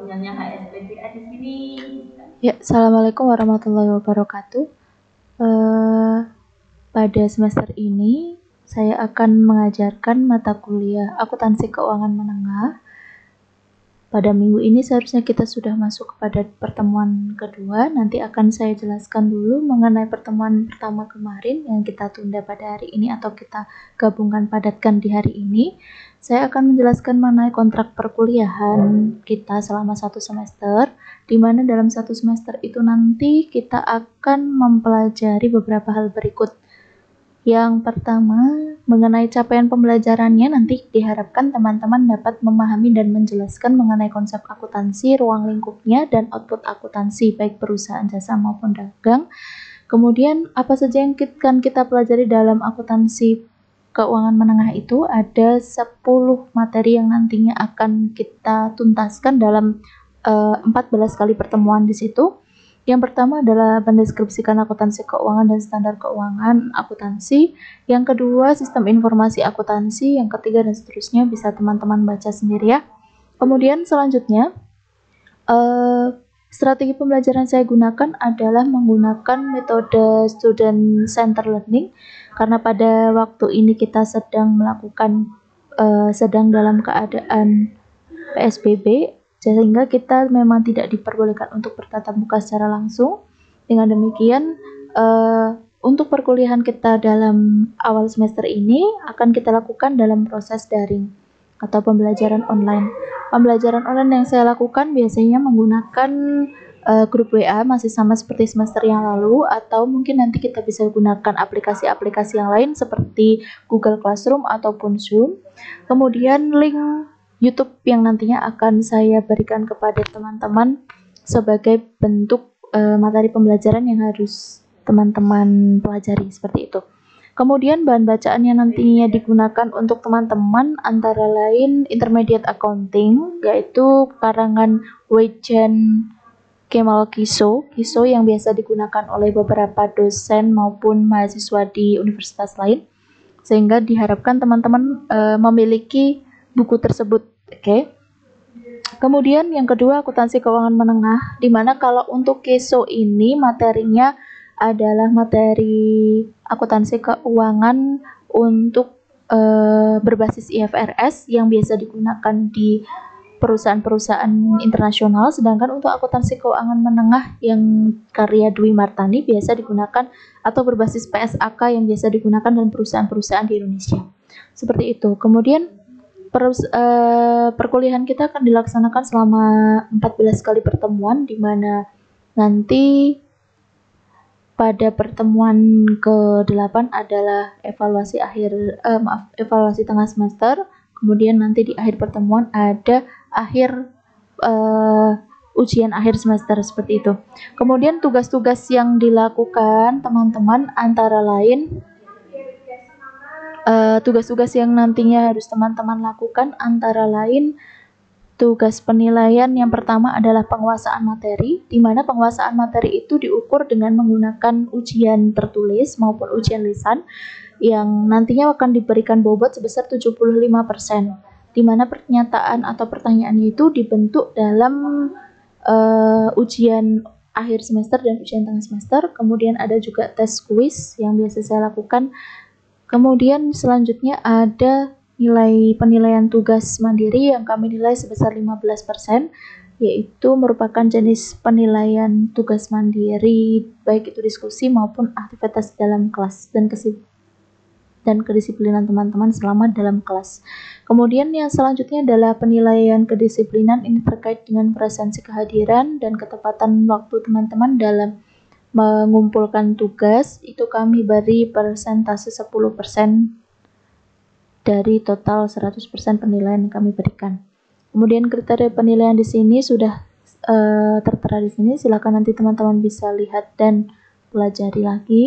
punyanya HSPCA di sini. Ya, Assalamualaikum warahmatullahi wabarakatuh. Pada semester ini, saya akan mengajarkan mata kuliah akuntansi keuangan menengah. Pada minggu ini seharusnya kita sudah masuk kepada pertemuan kedua. Nanti akan saya jelaskan dulu mengenai pertemuan pertama kemarin yang kita tunda pada hari ini atau kita gabungkan padatkan di hari ini. Saya akan menjelaskan mengenai kontrak perkuliahan kita selama 1 semester, di mana dalam 1 semester itu nanti kita akan mempelajari beberapa hal berikut. Yang pertama, mengenai capaian pembelajarannya nanti diharapkan teman-teman dapat memahami dan menjelaskan mengenai konsep akuntansi, ruang lingkupnya, dan output akuntansi baik perusahaan jasa maupun dagang. Kemudian, apa saja yang akan kita pelajari dalam akuntansi keuangan menengah itu? Ada 10 materi yang nantinya akan kita tuntaskan dalam 14 kali pertemuan di situ. Yang pertama adalah mendeskripsikan akuntansi keuangan dan standar keuangan akuntansi. Yang kedua, sistem informasi akuntansi. Yang ketiga dan seterusnya bisa teman-teman baca sendiri ya. Kemudian selanjutnya, strategi pembelajaran saya gunakan adalah menggunakan metode student center learning karena pada waktu ini kita sedang melakukan sedang dalam keadaan PSBB, sehingga kita memang tidak diperbolehkan untuk bertatap muka secara langsung. Dengan demikian, untuk perkuliahan kita dalam awal semester ini akan kita lakukan dalam proses daring atau pembelajaran online. Pembelajaran online yang saya lakukan biasanya menggunakan grup WA, masih sama seperti semester yang lalu, atau mungkin nanti kita bisa gunakan aplikasi-aplikasi yang lain seperti Google Classroom ataupun Zoom. Kemudian link YouTube yang nantinya akan saya berikan kepada teman-teman sebagai bentuk materi pembelajaran yang harus teman-teman pelajari seperti itu. Kemudian bahan bacaan yang nantinya digunakan untuk teman-teman antara lain Intermediate Accounting, yaitu karangan Weijen Kemal Kiso yang biasa digunakan oleh beberapa dosen maupun mahasiswa di universitas lain, sehingga diharapkan teman-teman memiliki buku tersebut. Oke. Kemudian yang kedua, akuntansi keuangan menengah, di mana kalau untuk KESO ini materinya adalah materi akuntansi keuangan untuk berbasis IFRS yang biasa digunakan di perusahaan-perusahaan internasional, sedangkan untuk akuntansi keuangan menengah yang karya Dwi Martani biasa digunakan atau berbasis PSAK yang biasa digunakan dalam perusahaan-perusahaan di Indonesia. Seperti itu. Kemudian perkuliahan kita akan dilaksanakan selama 14 kali pertemuan, di mana nanti pada pertemuan ke-8 adalah evaluasi tengah semester. Kemudian nanti di akhir pertemuan ada ujian akhir semester seperti itu. Kemudian tugas-tugas yang dilakukan teman-teman antara lain tugas-tugas yang nantinya harus teman-teman lakukan antara lain tugas penilaian yang pertama adalah penguasaan materi, di mana penguasaan materi itu diukur dengan menggunakan ujian tertulis maupun ujian lisan yang nantinya akan diberikan bobot sebesar 75%, di mana pernyataan atau pertanyaannya itu dibentuk dalam ujian akhir semester dan ujian tengah semester. Kemudian ada juga tes kuis yang biasa saya lakukan. Kemudian selanjutnya ada nilai penilaian tugas mandiri yang kami nilai sebesar 15%, yaitu merupakan jenis penilaian tugas mandiri baik itu diskusi maupun aktivitas dalam kelas dan kedisiplinan teman-teman selama dalam kelas. Kemudian yang selanjutnya adalah penilaian kedisiplinan, ini terkait dengan presensi kehadiran dan ketepatan waktu teman-teman dalam mengumpulkan tugas. Itu kami beri persentase 10% dari total 100% penilaian yang kami berikan. Kemudian kriteria penilaian di sini sudah tertera di sini. Silakan nanti teman-teman bisa lihat dan pelajari lagi.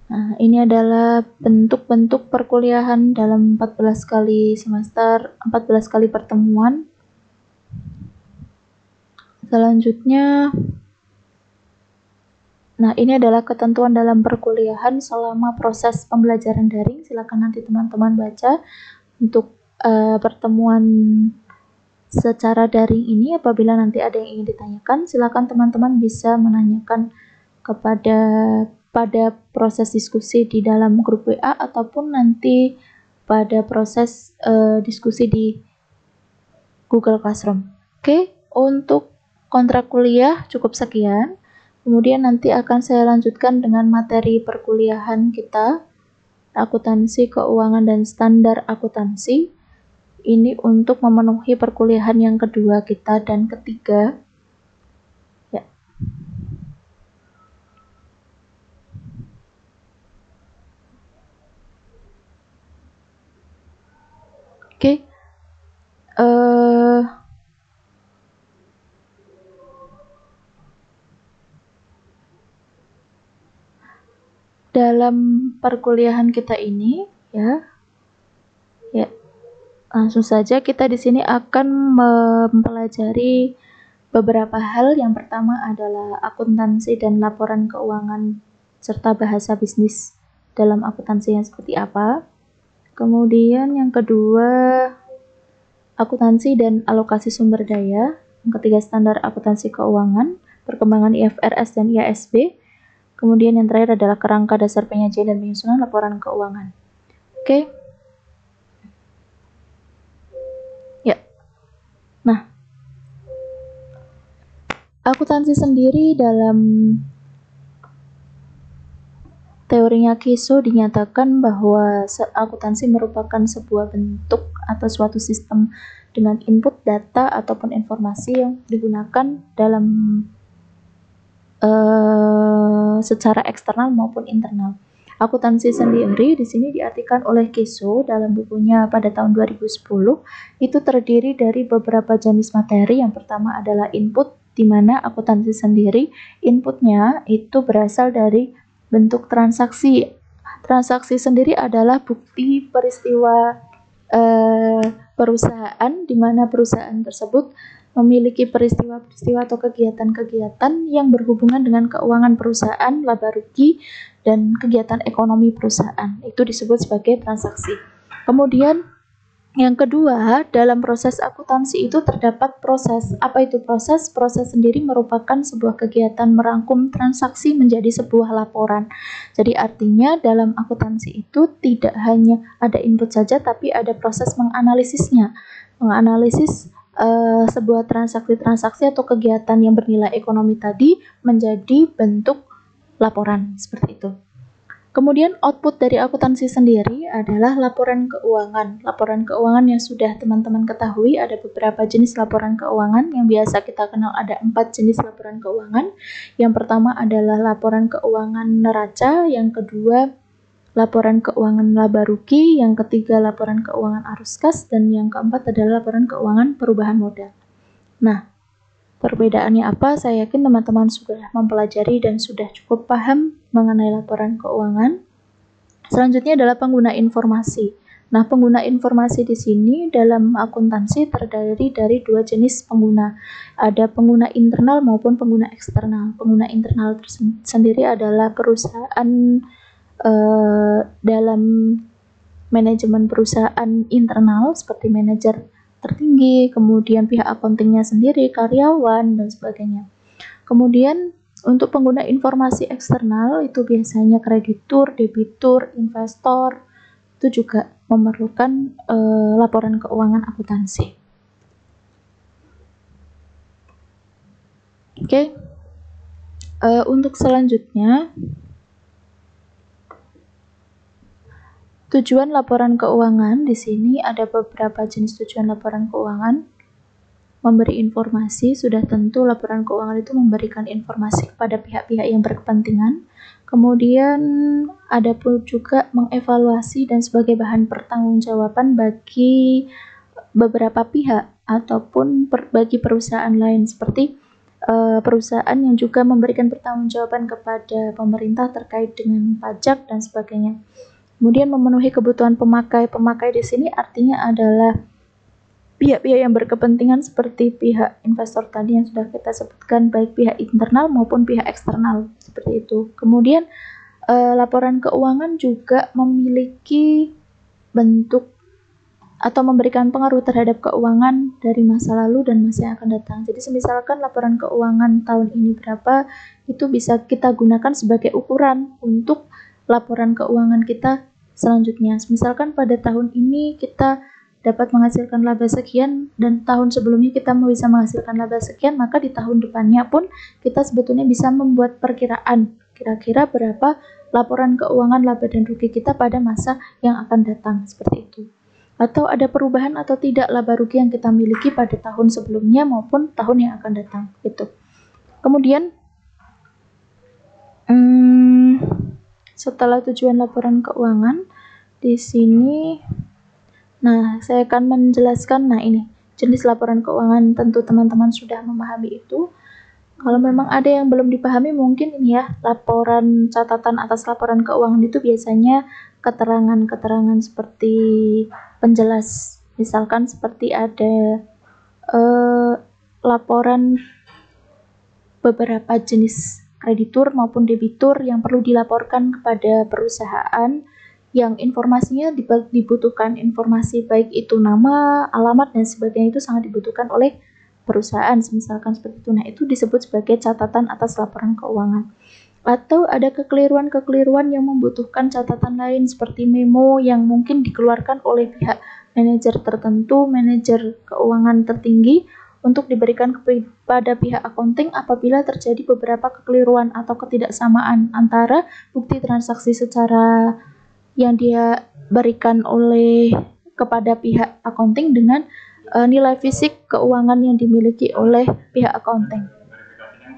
Nah, ini adalah bentuk-bentuk perkuliahan dalam 14 kali semester, 14 kali pertemuan. Selanjutnya, nah, ini adalah ketentuan dalam perkuliahan selama proses pembelajaran daring. Silakan nanti teman-teman baca. Untuk pertemuan secara daring ini apabila nanti ada yang ingin ditanyakan, silakan teman-teman bisa menanyakan pada proses diskusi di dalam grup WA ataupun nanti pada proses diskusi di Google Classroom. Oke, untuk kontrak kuliah cukup sekian. Kemudian nanti akan saya lanjutkan dengan materi perkuliahan kita, akuntansi keuangan dan standar akuntansi. Ini untuk memenuhi perkuliahan yang kedua kita dan ketiga. Ya. Oke. Dalam perkuliahan kita ini, ya, langsung saja kita di sini akan mempelajari beberapa hal. Yang pertama adalah akuntansi dan laporan keuangan serta bahasa bisnis dalam akuntansi yang seperti apa. Kemudian yang kedua, akuntansi dan alokasi sumber daya. Yang ketiga, standar akuntansi keuangan, perkembangan IFRS dan IASB. Kemudian yang terakhir adalah kerangka dasar penyajian dan penyusunan laporan keuangan. Oke. Ya. Nah, akuntansi sendiri dalam teorinya Kiso dinyatakan bahwa akuntansi merupakan sebuah bentuk atau suatu sistem dengan input data ataupun informasi yang digunakan dalam secara eksternal maupun internal. Akuntansi sendiri di sini diartikan oleh Kiso dalam bukunya pada tahun 2010 itu terdiri dari beberapa jenis materi. Yang pertama adalah input, di mana akuntansi sendiri inputnya itu berasal dari bentuk transaksi. Transaksi sendiri adalah bukti peristiwa perusahaan, di mana perusahaan tersebut memiliki peristiwa-peristiwa atau kegiatan-kegiatan yang berhubungan dengan keuangan perusahaan, laba rugi, dan kegiatan ekonomi perusahaan. Itu disebut sebagai transaksi. Kemudian yang kedua, dalam proses akuntansi itu terdapat proses. Apa itu proses? Proses sendiri merupakan sebuah kegiatan merangkum transaksi menjadi sebuah laporan. Jadi artinya dalam akuntansi itu tidak hanya ada input saja, tapi ada proses menganalisisnya. Menganalisis sebuah transaksi-transaksi atau kegiatan yang bernilai ekonomi tadi menjadi bentuk laporan, seperti itu. Kemudian output dari akuntansi sendiri adalah laporan keuangan. Laporan keuangan yang sudah teman-teman ketahui, ada beberapa jenis laporan keuangan yang biasa kita kenal, ada 4 jenis laporan keuangan. Yang pertama adalah laporan keuangan neraca, yang kedua laporan keuangan laba rugi, yang ketiga laporan keuangan arus kas, dan yang keempat adalah laporan keuangan perubahan modal. Nah, perbedaannya apa? Saya yakin teman-teman sudah mempelajari dan sudah cukup paham mengenai laporan keuangan. Selanjutnya adalah pengguna informasi. Nah, pengguna informasi di sini dalam akuntansi terdiri dari 2 jenis pengguna. Ada pengguna internal maupun pengguna eksternal. Pengguna internal sendiri adalah perusahaan dalam manajemen perusahaan internal seperti manajer tertinggi, kemudian pihak accountingnya sendiri, karyawan, dan sebagainya. Kemudian untuk pengguna informasi eksternal itu biasanya kreditur, debitur, investor, itu juga memerlukan laporan keuangan akuntansi. Oke. Untuk selanjutnya, tujuan laporan keuangan. Di sini ada beberapa jenis tujuan laporan keuangan. Memberi informasi, sudah tentu laporan keuangan itu memberikan informasi kepada pihak-pihak yang berkepentingan. Kemudian ada pun juga mengevaluasi dan sebagai bahan pertanggungjawaban bagi beberapa pihak ataupun bagi perusahaan lain, seperti perusahaan yang juga memberikan pertanggungjawaban kepada pemerintah terkait dengan pajak dan sebagainya. Kemudian memenuhi kebutuhan pemakai. Pemakai di sini artinya adalah pihak-pihak yang berkepentingan seperti pihak investor tadi yang sudah kita sebutkan, baik pihak internal maupun pihak eksternal, seperti itu. Kemudian laporan keuangan juga memiliki bentuk atau memberikan pengaruh terhadap keuangan dari masa lalu dan masa yang akan datang. Jadi misalkan laporan keuangan tahun ini berapa, itu bisa kita gunakan sebagai ukuran untuk laporan keuangan kita selanjutnya. Misalkan pada tahun ini kita dapat menghasilkan laba sekian dan tahun sebelumnya kita bisa menghasilkan laba sekian, maka di tahun depannya pun kita sebetulnya bisa membuat perkiraan kira-kira berapa laporan keuangan laba dan rugi kita pada masa yang akan datang, seperti itu. Atau ada perubahan atau tidak laba rugi yang kita miliki pada tahun sebelumnya maupun tahun yang akan datang, gitu. Kemudian setelah tujuan laporan keuangan di sini, nah saya akan menjelaskan. Nah ini jenis laporan keuangan, tentu teman-teman sudah memahami itu. Kalau memang ada yang belum dipahami, mungkin ini ya, laporan catatan atas laporan keuangan itu biasanya keterangan-keterangan seperti penjelas, misalkan seperti ada laporan beberapa jenis kreditur maupun debitur yang perlu dilaporkan kepada perusahaan, yang informasinya dibutuhkan informasi baik itu nama, alamat dan sebagainya, itu sangat dibutuhkan oleh perusahaan, misalkan seperti itu. Nah, itu disebut sebagai catatan atas laporan keuangan. Atau ada kekeliruan-kekeliruan yang membutuhkan catatan lain seperti memo yang mungkin dikeluarkan oleh pihak manajer tertentu, manajer keuangan tertinggi, untuk diberikan kepada pihak accounting apabila terjadi beberapa kekeliruan atau ketidaksamaan antara bukti transaksi secara yang dia berikan oleh kepada pihak accounting dengan nilai fisik keuangan yang dimiliki oleh pihak accounting.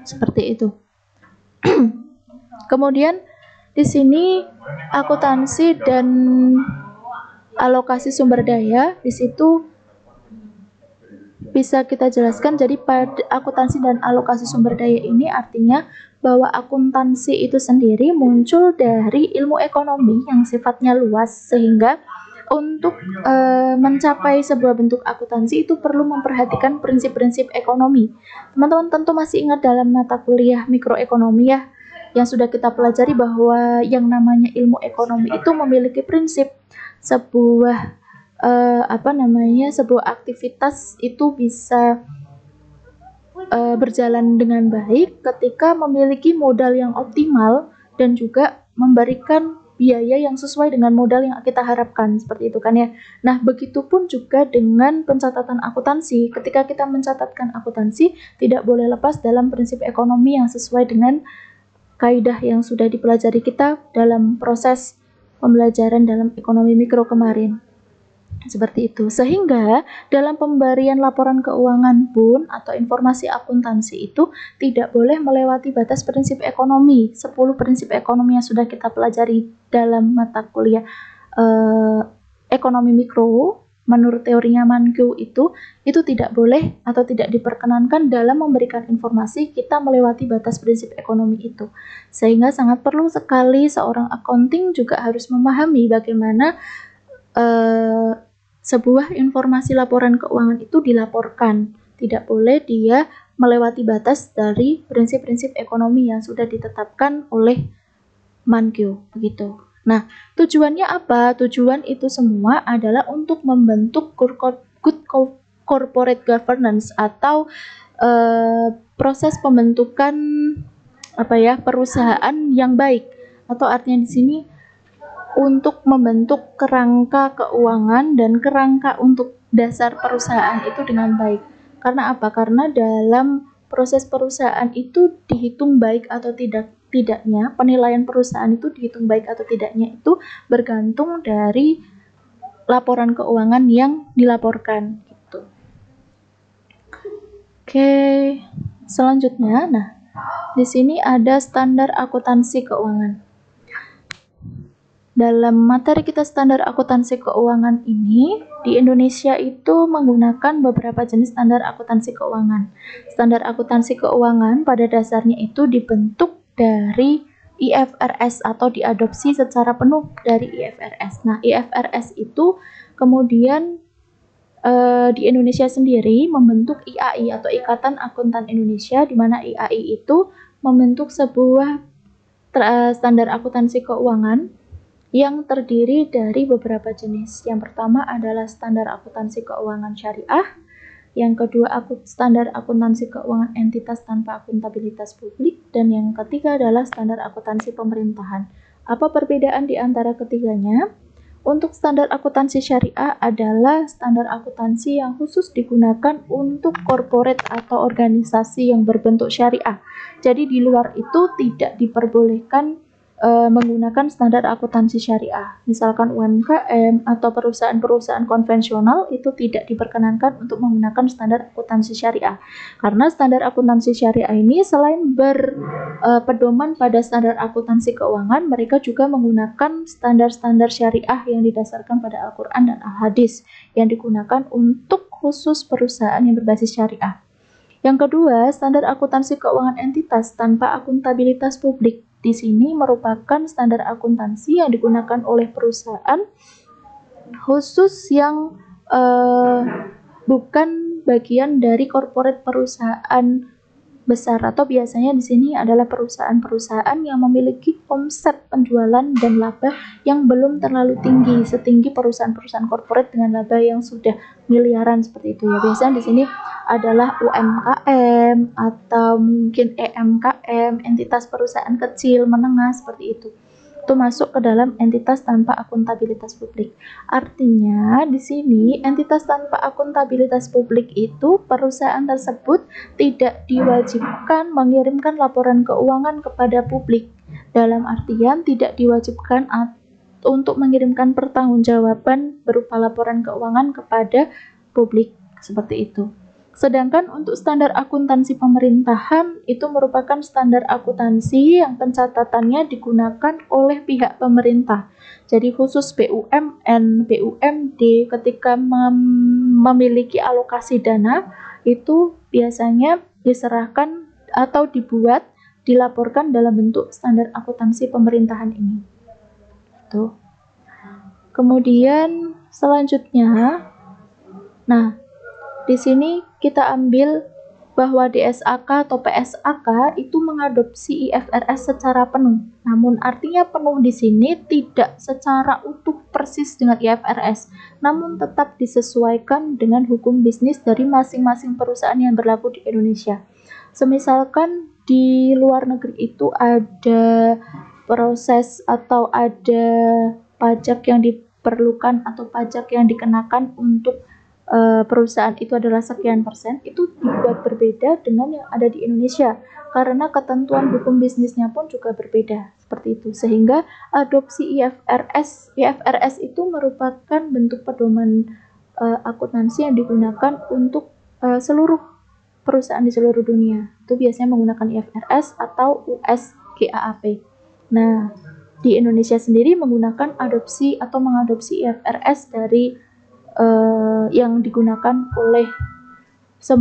Seperti itu. Kemudian di sini akuntansi dan alokasi sumber daya, di situ bisa kita jelaskan. Jadi pada akuntansi dan alokasi sumber daya ini artinya bahwa akuntansi itu sendiri muncul dari ilmu ekonomi yang sifatnya luas, sehingga untuk mencapai sebuah bentuk akuntansi itu perlu memperhatikan prinsip-prinsip ekonomi. Teman-teman tentu masih ingat dalam mata kuliah mikroekonomi ya, yang sudah kita pelajari bahwa yang namanya ilmu ekonomi itu memiliki prinsip sebuah sebuah aktivitas itu bisa berjalan dengan baik ketika memiliki modal yang optimal dan juga memberikan biaya yang sesuai dengan modal yang kita harapkan, seperti itu kan ya. Nah, begitupun juga dengan pencatatan akuntansi. Ketika kita mencatatkan akuntansi, tidak boleh lepas dalam prinsip ekonomi yang sesuai dengan kaidah yang sudah dipelajari kita dalam proses pembelajaran dalam ekonomi mikro kemarin. Seperti itu. Sehingga dalam pemberian laporan keuangan pun atau informasi akuntansi itu tidak boleh melewati batas prinsip ekonomi. 10 prinsip ekonomi yang sudah kita pelajari dalam mata kuliah ekonomi mikro menurut teorinya Mankiw itu tidak boleh atau tidak diperkenankan dalam memberikan informasi kita melewati batas prinsip ekonomi itu. Sehingga sangat perlu sekali seorang accounting juga harus memahami bagaimana sebuah informasi laporan keuangan itu dilaporkan. Tidak boleh dia melewati batas dari prinsip-prinsip ekonomi yang sudah ditetapkan oleh Mankiw, begitu. Nah, tujuannya apa? Tujuan itu semua adalah untuk membentuk good corporate governance atau proses pembentukan perusahaan yang baik. Atau artinya di sini untuk membentuk kerangka keuangan dan kerangka untuk dasar perusahaan itu dengan baik. Karena apa? Karena dalam proses perusahaan itu dihitung baik atau tidaknya, penilaian perusahaan itu dihitung baik atau tidaknya itu bergantung dari laporan keuangan yang dilaporkan. Gitu. Oke, selanjutnya, nah di sini ada standar akuntansi keuangan. Dalam materi kita standar akuntansi keuangan ini, di Indonesia itu menggunakan beberapa jenis standar akuntansi keuangan. Standar akuntansi keuangan pada dasarnya itu dibentuk dari IFRS atau diadopsi secara penuh dari IFRS. Nah, IFRS itu kemudian di Indonesia sendiri membentuk IAI atau Ikatan Akuntan Indonesia, di mana IAI itu membentuk sebuah standar akuntansi keuangan yang terdiri dari beberapa jenis. Yang pertama adalah standar akuntansi keuangan syariah, yang kedua standar akuntansi keuangan entitas tanpa akuntabilitas publik, dan yang ketiga adalah standar akuntansi pemerintahan. Apa perbedaan di antara ketiganya? Untuk standar akuntansi syariah adalah standar akuntansi yang khusus digunakan untuk corporate atau organisasi yang berbentuk syariah. Jadi di luar itu tidak diperbolehkan menggunakan standar akuntansi syariah. Misalkan UMKM atau perusahaan-perusahaan konvensional itu tidak diperkenankan untuk menggunakan standar akuntansi syariah. Karena standar akuntansi syariah ini selain berpedoman pada standar akuntansi keuangan, mereka juga menggunakan standar-standar syariah yang didasarkan pada Al-Quran dan Al-Hadis yang digunakan untuk khusus perusahaan yang berbasis syariah. Yang kedua, standar akuntansi keuangan entitas tanpa akuntabilitas publik. Di sini merupakan standar akuntansi yang digunakan oleh perusahaan khusus yang bukan bagian dari corporate perusahaan besar, atau biasanya di sini adalah perusahaan-perusahaan yang memiliki omset penjualan dan laba yang belum terlalu tinggi setinggi perusahaan-perusahaan corporate dengan laba yang sudah miliaran seperti itu ya. Biasanya di sini adalah UMKM atau mungkin EMKM, entitas perusahaan kecil menengah seperti itu. Itu masuk ke dalam entitas tanpa akuntabilitas publik. Artinya di sini entitas tanpa akuntabilitas publik itu perusahaan tersebut tidak diwajibkan mengirimkan laporan keuangan kepada publik. Dalam artian tidak diwajibkan untuk mengirimkan pertanggungjawaban berupa laporan keuangan kepada publik seperti itu. Sedangkan untuk standar akuntansi pemerintahan itu merupakan standar akuntansi yang pencatatannya digunakan oleh pihak pemerintah. Jadi khusus BUMN, BUMD ketika memiliki alokasi dana itu biasanya diserahkan atau dilaporkan dalam bentuk standar akuntansi pemerintahan ini. Tuh. Kemudian selanjutnya, di sini kita ambil bahwa DSAK atau PSAK itu mengadopsi IFRS secara penuh. Namun artinya penuh di sini tidak secara utuh persis dengan IFRS, namun tetap disesuaikan dengan hukum bisnis dari masing-masing perusahaan yang berlaku di Indonesia. Semisalkan di luar negeri itu ada proses atau ada pajak yang diperlukan atau pajak yang dikenakan untuk perusahaan itu adalah sekian persen, itu dibuat berbeda dengan yang ada di Indonesia karena ketentuan hukum bisnisnya pun juga berbeda seperti itu, sehingga adopsi IFRS itu merupakan bentuk pedoman akuntansi yang digunakan untuk seluruh perusahaan di seluruh dunia. Itu biasanya menggunakan IFRS atau USGAAP. Nah, di Indonesia sendiri menggunakan mengadopsi IFRS dari yang digunakan oleh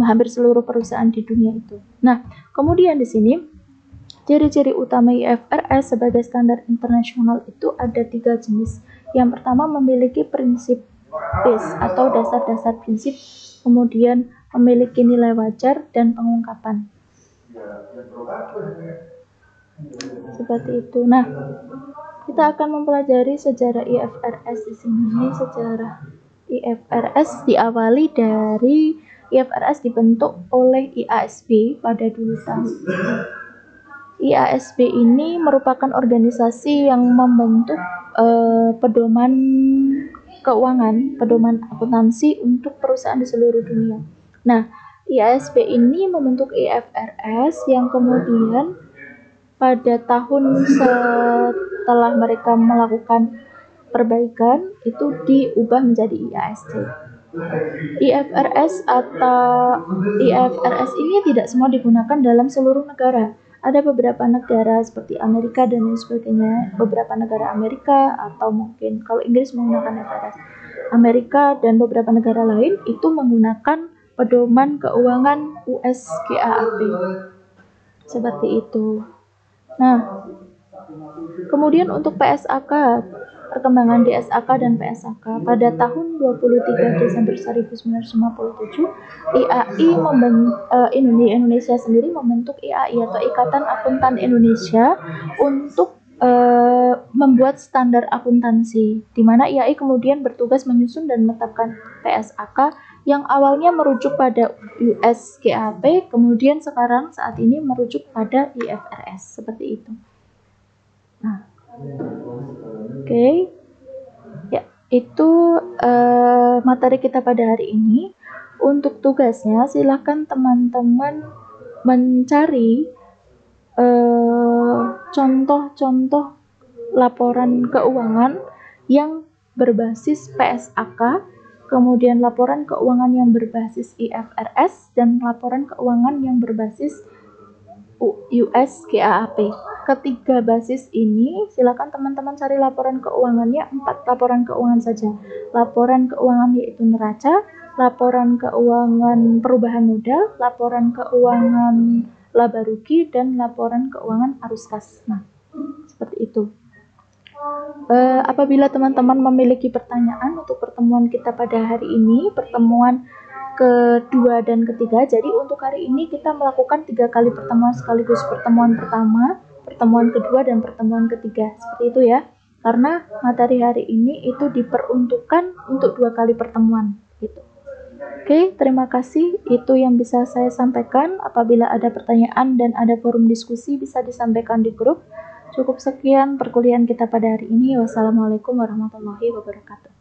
hampir seluruh perusahaan di dunia itu. Nah, kemudian di sini ciri-ciri utama IFRS sebagai standar internasional itu ada 3 jenis. Yang pertama memiliki prinsip base atau dasar-dasar prinsip, kemudian memiliki nilai wajar dan pengungkapan. Seperti itu. Nah, kita akan mempelajari sejarah IFRS di sini. Sejarah IFRS diawali dari IFRS dibentuk oleh IASB pada dulu tahun. IASB ini merupakan organisasi yang membentuk pedoman keuangan, pedoman akuntansi untuk perusahaan di seluruh dunia. Nah, IASB ini membentuk IFRS yang kemudian pada tahun setelah mereka melakukan perbaikan itu diubah menjadi IASC. IFRS ini tidak semua digunakan dalam seluruh negara. Ada beberapa negara seperti Amerika dan lain sebagainya, beberapa negara Amerika atau mungkin kalau Inggris menggunakan IFRS. Amerika dan beberapa negara lain itu menggunakan pedoman keuangan USGAAP. Seperti itu. Nah, kemudian untuk PSAK, perkembangan DSAK dan PSAK pada tahun 23 Desember 1957, Indonesia sendiri membentuk IAI atau Ikatan Akuntan Indonesia untuk membuat standar akuntansi, di mana IAI kemudian bertugas menyusun dan menetapkan PSAK yang awalnya merujuk pada US GAAP, kemudian sekarang saat ini merujuk pada IFRS, seperti itu. Nah, oke. Ya, itu materi kita pada hari ini. Untuk tugasnya, silakan teman-teman mencari contoh-contoh laporan keuangan yang berbasis PSAK, kemudian laporan keuangan yang berbasis IFRS, dan laporan keuangan yang berbasis US GAAP. Ketiga basis ini, silakan teman-teman cari laporan keuangannya, 4 laporan keuangan saja. Laporan keuangan yaitu neraca, laporan keuangan perubahan modal, laporan keuangan laba rugi, dan laporan keuangan arus kas. Nah, seperti itu. Apabila teman-teman memiliki pertanyaan untuk pertemuan kita pada hari ini, pertemuan kedua dan ketiga. Jadi untuk hari ini kita melakukan 3 kali pertemuan sekaligus, pertemuan pertama, pertemuan kedua, dan pertemuan ketiga. Seperti itu ya. Karena materi hari ini itu diperuntukkan untuk 2 kali pertemuan gitu. Oke, terima kasih. Itu yang bisa saya sampaikan. Apabila ada pertanyaan dan ada forum diskusi bisa disampaikan di grup. Cukup sekian perkuliahan kita pada hari ini. Wassalamualaikum warahmatullahi wabarakatuh.